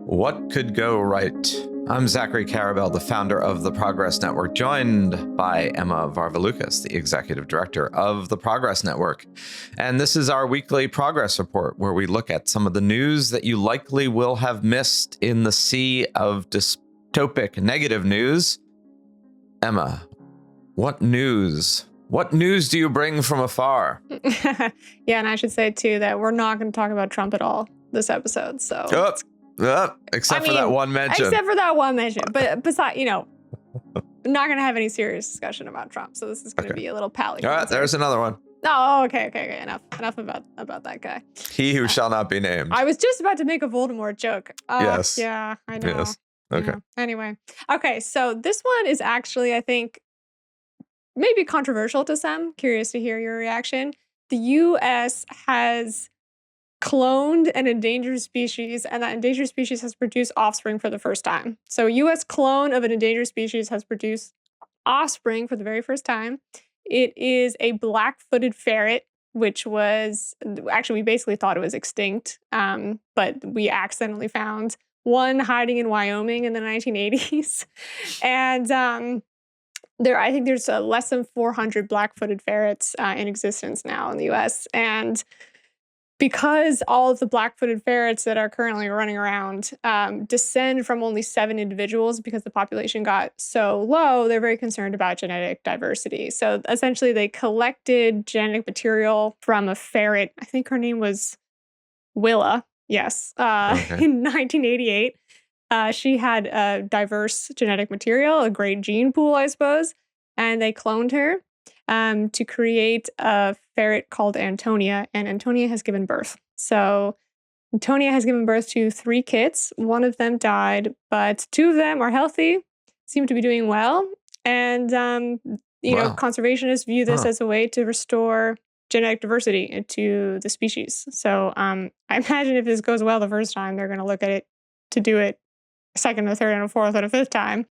What could go right? I'm Zachary Carabell, the founder of the Progress Network, joined by Emma Varvaloucas, the executive director of the Progress Network. And this is our weekly progress report, where we look at some of the news that you likely will have missed in the sea of dystopic negative news. Emma, what news? What news do you bring from afar? Yeah, and I should say, too, that we're not going to talk about Trump at all this episode. So, except for that one mention. Except for that one mention. But besides, not going to have any serious discussion about Trump. So this is going to be a little pally. All right, there's another one. Oh, okay. Enough about that guy. He who shall not be named. I was just about to make a Voldemort joke. Yes. Yeah, I know. Yes. Okay. Anyway. Okay, so this one is actually, I think, maybe controversial to some. Curious to hear your reaction. The U.S. has cloned an endangered species, and that endangered species has produced offspring for the first time. So a U.S. clone of an endangered species has produced offspring for the very first time. It is a black-footed ferret, which was, actually, we basically thought it was extinct, but we accidentally found one hiding in Wyoming in the 1980s. And I think there's less than 400 black-footed ferrets in existence now in the U.S. And because all of the black-footed ferrets that are currently running around descend from only 7 individuals because the population got so low, they're very concerned about genetic diversity. So essentially, they collected genetic material from a ferret. I think her name was Willa. Yes, in 1988. She had a diverse genetic material, a great gene pool, I suppose, and they cloned her to create a ferret called Antonia, and Antonia has given birth. So Antonia has given birth to 3 kids. One of them died, but 2 of them are healthy, seem to be doing well, and conservationists view this as a way to restore genetic diversity to the species. So I imagine if this goes well the first time, they're going to look at it to do it a second, a third, and a fourth, and a fifth time.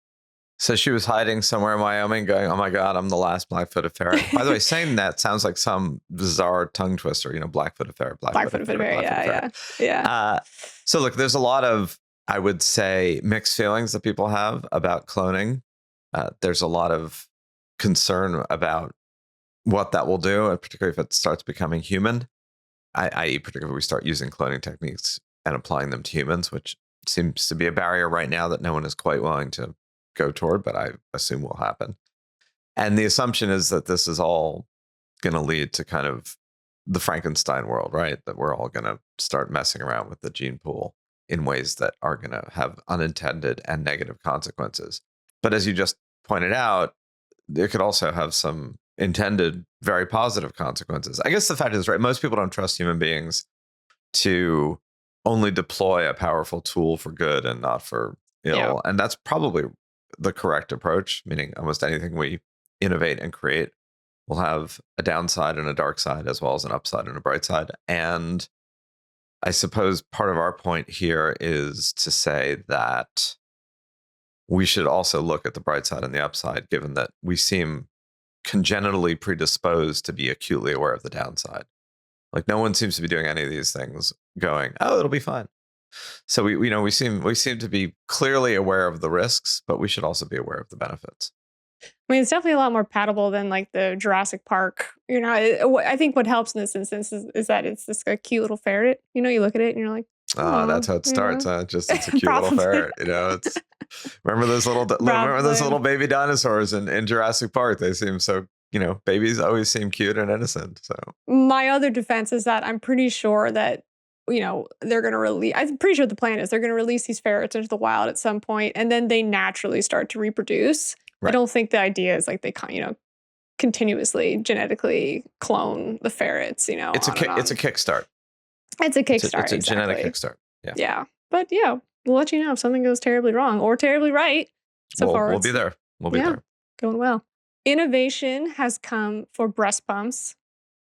So she was hiding somewhere in Wyoming going, oh my God, I'm the last black-footed ferret. By the way, saying that sounds like some bizarre tongue twister, black-footed ferret, black-footed ferret. Yeah. So look, there's a lot of, I would say, mixed feelings that people have about cloning. There's a lot of concern about what that will do, particularly if it starts becoming human, i.e. particularly if we start using cloning techniques and applying them to humans, which seems to be a barrier right now that no one is quite willing to go toward, but I assume will happen. And the assumption is that this is all going to lead to kind of the Frankenstein world, right? That we're all going to start messing around with the gene pool in ways that are going to have unintended and negative consequences. But as you just pointed out, it could also have some intended, very positive consequences. I guess the fact is, right, most people don't trust human beings to only deploy a powerful tool for good and not for ill. Yeah. And that's probably the correct approach, meaning almost anything we innovate and create will have a downside and a dark side, as well as an upside and a bright side. And I suppose part of our point here is to say that we should also look at the bright side and the upside, given that we seem congenitally predisposed to be acutely aware of the downside. Like no one seems to be doing any of these things going, oh, it'll be fine. So we seem to be clearly aware of the risks, but we should also be aware of the benefits. I mean, it's definitely a lot more palatable than like the Jurassic Park. I think what helps in this instance is that it's this cute little ferret. You look at it and you're like, oh, that's how it starts. It's a cute little ferret. It's remember those little baby dinosaurs in Jurassic Park? They seem so. Babies always seem cute and innocent. So my other defense is that I'm pretty sure that they're going to release. I'm pretty sure the plan is they're going to release these ferrets into the wild at some point, and then they naturally start to reproduce. Right. I don't think the idea is like they continuously genetically clone the ferrets. It's a kickstart. It's a kickstart. It's a genetic kickstart. Yeah. Yeah. But we'll let you know if something goes terribly wrong or terribly right. We'll be there. We'll be there. Going well. Innovation has come for breast pumps.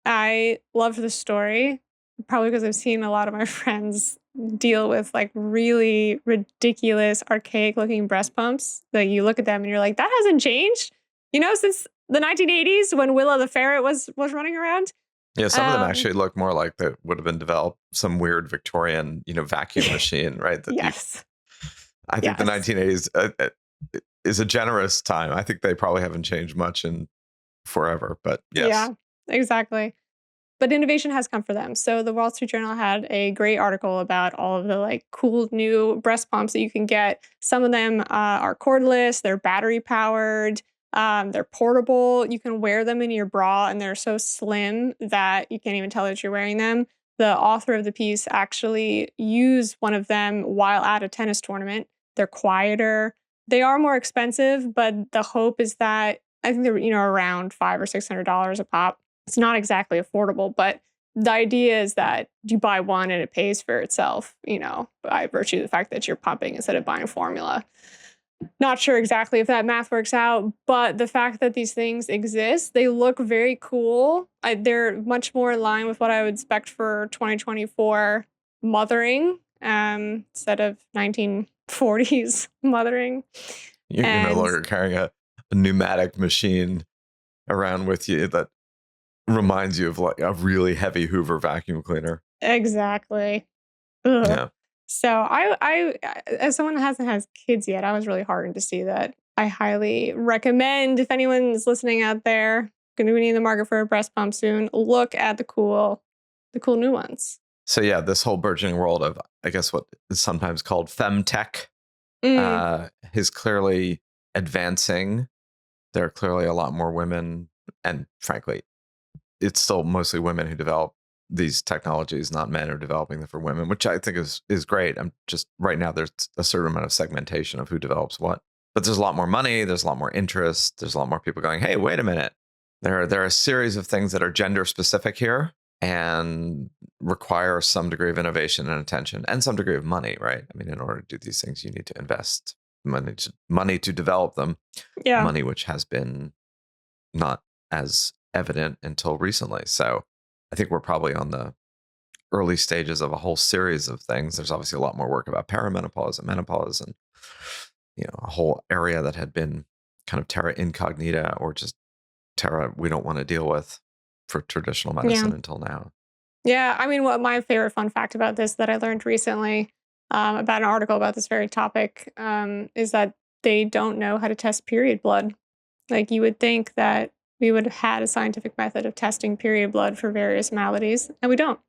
I loved the story, probably because I've seen a lot of my friends deal with like really ridiculous, archaic looking breast pumps that you look at them and you're like, that hasn't changed, since the 1980s when Willa the ferret was running around. Yeah, some of them actually look more like they would have been developed some weird Victorian, vacuum machine, right? That yes. I think the Yes. 1980s is a generous time. I think they probably haven't changed much in forever, but yes. Yeah, exactly. But innovation has come for them. So the Wall Street Journal had a great article about all of the like cool new breast pumps that you can get. Some of them are cordless, they're battery powered, they're portable. You can wear them in your bra, and they're so slim that you can't even tell that you're wearing them. The author of the piece actually used one of them while at a tennis tournament. They're quieter. They are more expensive, but the hope is that I think they're around $500 or $600 a pop. It's not exactly affordable, but the idea is that you buy one and it pays for itself, by virtue of the fact that you're pumping instead of buying formula. Not sure exactly if that math works out, but the fact that these things exist, they look very cool. They're much more in line with what I would expect for 2024 mothering, instead of 1940s mothering. You're no And longer carrying a pneumatic machine around with you that reminds you of like a really heavy Hoover vacuum cleaner. exactly. Ugh. Yeah. So as someone that hasn't has kids yet, I was really heartened to see that. I highly recommend, if anyone's listening out there, going to be in the market for a breast pump soon, look at the cool new ones. So yeah, this whole burgeoning world of, I guess, what is sometimes called femtech Mm, is clearly advancing. There are clearly a lot more women, and frankly, it's still mostly women who develop these technologies, not men who are developing them for women, which I think is great. I'm just right now there's a certain amount of segmentation of who develops what, but there's a lot more money, there's a lot more interest, there's a lot more people going, hey, wait a minute, there are a series of things that are gender specific here and require some degree of innovation and attention and some degree of money, right? I mean, in order to do these things, you need to invest money to develop them, yeah. money which has been not as evident until recently. So I think we're probably on the early stages of a whole series of things. There's obviously a lot more work about perimenopause and menopause and a whole area that had been kind of terra incognita or just terra we don't want to deal with for traditional Yeah. medicine until now. Yeah. I mean, what my favorite fun fact about this that I learned recently, about an article about this very topic, is that they don't know how to test period blood. Like, you would think that we would have had a scientific method of testing period blood for various maladies, and we don't.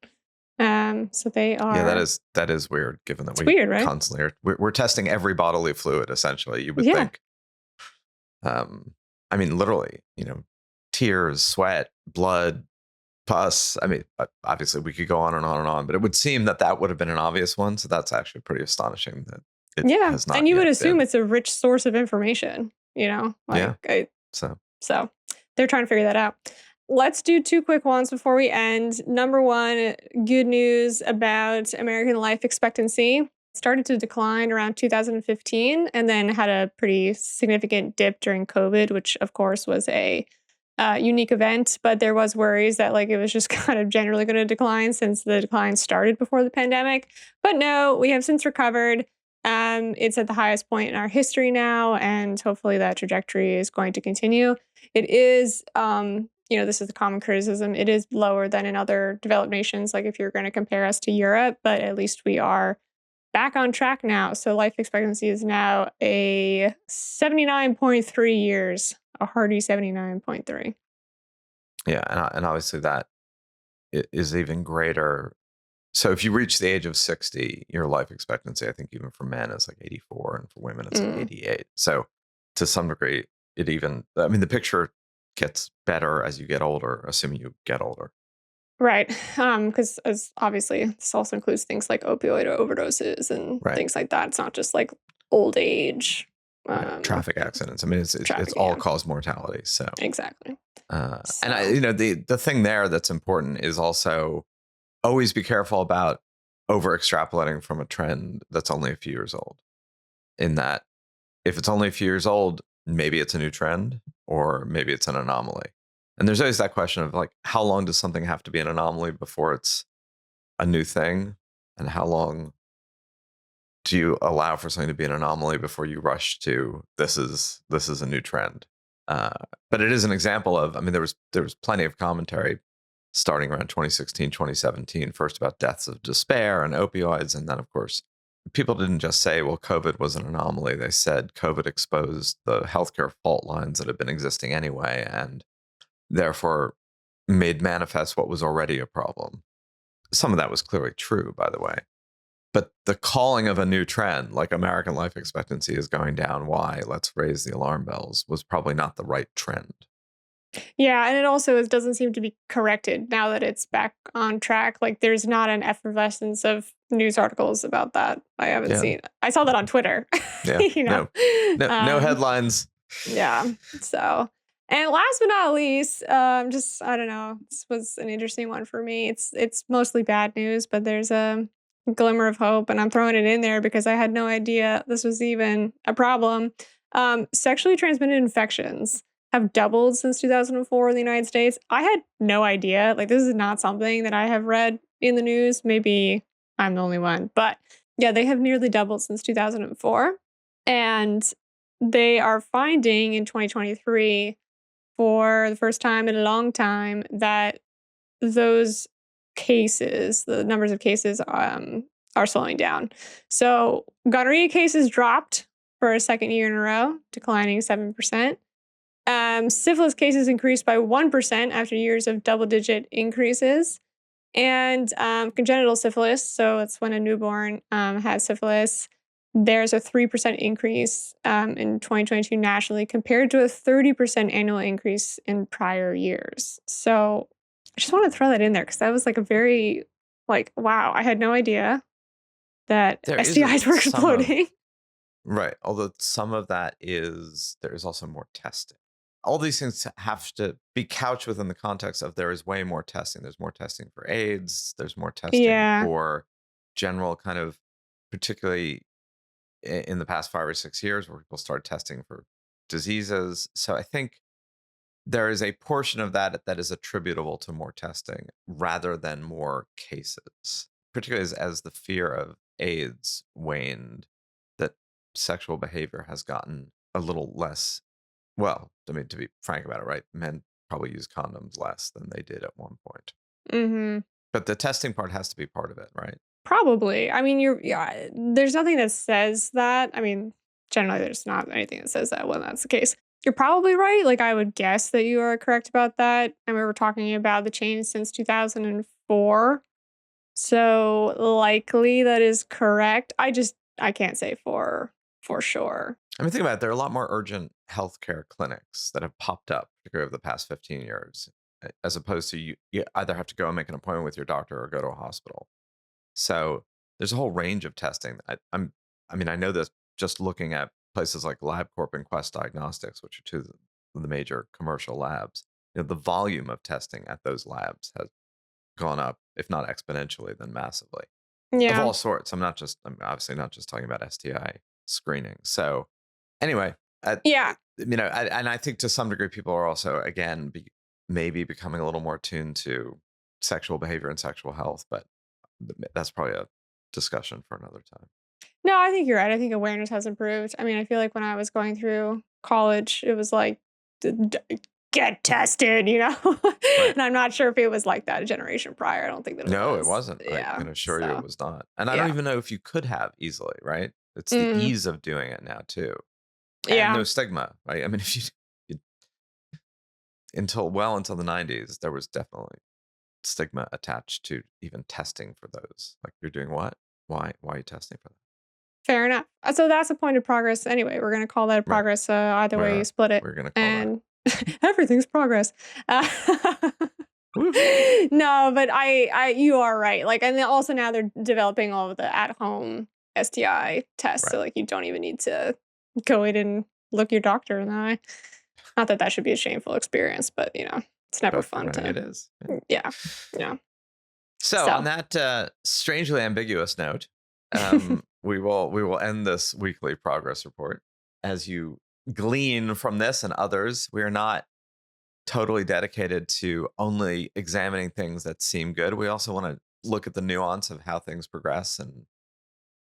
So they Yeah, are. that is weird given that It's we weird, right? constantly we're testing every bodily fluid essentially. You would Yeah. think I mean literally, tears, sweat, blood, pus. I mean, obviously we could go on and on and on, but it would seem that that would have been an obvious one. So that's actually pretty astonishing that it Yeah. has not And you would yet assume been. it's a rich source of information, Yeah. like So so they're trying to figure that out. Let's do two quick ones before we end. Number one, good news about American life expectancy. Started to decline around 2015 and then had a pretty significant dip during COVID, which of course was a unique event. But there was worries that like it was just kind of generally going to decline since the decline started before the pandemic. But no, we have since recovered. It's at the highest point in our history now, and hopefully that trajectory is going to continue. It is, this is the common criticism. It is lower than in other developed nations, like if you're going to compare us to Europe, but at least we are back on track now. So life expectancy is now a 79.3 years, a hearty 79.3. yeah, and obviously that is even greater. So if you reach the age of 60, your life expectancy, I think even for men is like 84 and for women it's like Mm, 88. So to some degree, the picture gets better as you get older, assuming you get older. right. Because as obviously this also includes things like opioid overdoses and Right. things like that. It's not just like old age. Right. Traffic accidents. I mean, it's Traffic, all yeah, cause mortality. So, exactly. and So the thing there that's important is also always be careful about over extrapolating from a trend that's only a few years old. In that, if it's only a few years old, maybe it's a new trend or maybe it's an anomaly. And there's always that question of like, how long does something have to be an anomaly before it's a new thing? And how long do you allow for something to be an anomaly before you rush to this is a new trend? Uh, but it is an example of, I mean, there was plenty of commentary starting around 2016, 2017, first about deaths of despair and opioids. And then, of course, people didn't just say, well, COVID was an anomaly. They said COVID exposed the healthcare fault lines that had been existing anyway, and therefore made manifest what was already a problem. Some of that was clearly true, by the way. But the calling of a new trend, like American life expectancy is going down, why? Let's raise the alarm bells, was probably not the right trend. Yeah, and it also doesn't seem to be corrected now that it's back on track. Like, there's not an effervescence of news articles about that. I haven't Yeah. seen. I saw that on Twitter. Yeah. you know. No headlines. Yeah. So, and last but not least, just I don't know. This was an interesting one for me. It's mostly bad news, but there's a glimmer of hope, and I'm throwing it in there because I had no idea this was even a problem. Sexually transmitted infections have doubled since 2004 in the United States. I had no idea. Like, this is not something that I have read in the news. Maybe I'm the only one, but yeah, they have nearly doubled since 2004. And they are finding in 2023, for the first time in a long time, that those cases, the numbers of cases, are slowing down. So gonorrhea cases dropped for a second year in a row, declining 7%. Syphilis cases increased by 1% after years of double-digit increases. And congenital syphilis, so it's when a newborn has syphilis, there's a 3% increase in 2022 nationally compared to a 30% annual increase in prior years. So I just want to throw that in there because that was like a very, like, wow, I had no idea that There is STIs were some of, exploding. right. Although some of that is, there is also more testing. All these things have to be couched within the context of there is way more testing. There's more testing for AIDS. There's more testing Yeah. for general kind of, particularly in the past 5 or 6 years, where people started testing for diseases. So I think there is a portion of that that is attributable to more testing rather than more cases, particularly as the fear of AIDS waned, that sexual behavior has gotten a little less. Well, I mean, to be frank about it, right? Men probably use condoms less than they did at one point. Hmm. But the testing part has to be part of it, right? Probably. I mean, yeah, there's nothing that says that. I mean, generally, there's not anything that says that when that's the case. You're probably right. Like, I would guess that you are correct about that. And we were talking about the change since 2004. So likely that is correct. I can't say for sure. I mean, think about it. There are a lot more urgent healthcare clinics that have popped up, particularly over the past 15 years, as opposed to you either have to go and make an appointment with your doctor or go to a hospital. So there's a whole range of testing. I mean, I know this just looking at places like LabCorp and Quest Diagnostics, which are two of the major commercial labs. The volume of testing at those labs has gone up, if not exponentially, then massively, of Yeah. all sorts. I'm obviously not just talking about STI screening. So anyway, Yeah. and I think to some degree, people are also, again, maybe becoming a little more attuned to sexual behavior and sexual health, but that's probably a discussion for another time. No, I think you're right. I think awareness has improved. I mean, I feel like when I was going through college, it was like, get tested, you know? Right. And I'm not sure if it was like that a generation prior. I don't think that it No, it was. wasn't. I Yeah. can assure you it So, was not. And I don't yeah. even know if you could have easily, right? It's the Mm, ease of doing it now, too. And yeah. no stigma, right? I mean, if you until the 90s, there was definitely stigma attached to even testing for those. Like, you're doing what? Why are you testing for that? Fair enough. So that's a point of progress anyway. We're going to call that a Right. progress either way you We're split it. we're gonna call that. And everything's progress. Uh, Woohoo! no, but you are right. Like, and then also now they're developing all of the at-home STI tests, so Right. like you don't even need to go in and look your doctor in the eye. Not that that should be a shameful experience, but it's never But for fun many to. it is. Yeah. Yeah, yeah. So on So, that strangely ambiguous note, we will end this weekly progress report. As you glean from this and others, we are not totally dedicated to only examining things that seem good. We also want to look at the nuance of how things progress, and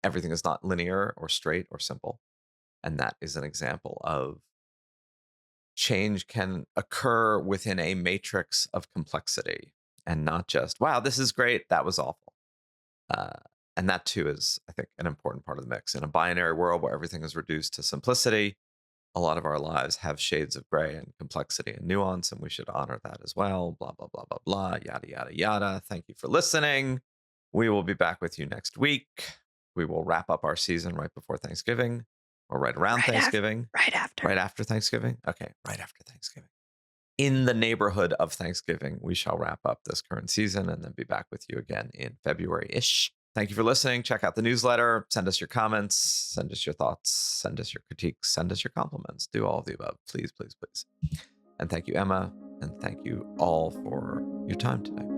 everything is not linear or straight or simple. And that is an example of change can occur within a matrix of complexity and not just, wow, this is great, that was awful. And that too is, I think, an important part of the mix. In a binary world where everything is reduced to simplicity, a lot of our lives have shades of gray and complexity and nuance, and we should honor that as well. Blah, blah, blah, blah, blah, yada, yada, yada. Thank you for listening. We will be back with you next week. We will wrap up our season right before Thanksgiving or right around Thanksgiving. Right after. Right after Thanksgiving? Okay, right after Thanksgiving. In the neighborhood of Thanksgiving, we shall wrap up this current season and then be back with you again in February-ish. Thank you for listening. Check out the newsletter. Send us your comments. Send us your thoughts. Send us your critiques. Send us your compliments. Do all of the above. Please, please, please. And thank you, Emma. And thank you all for your time today.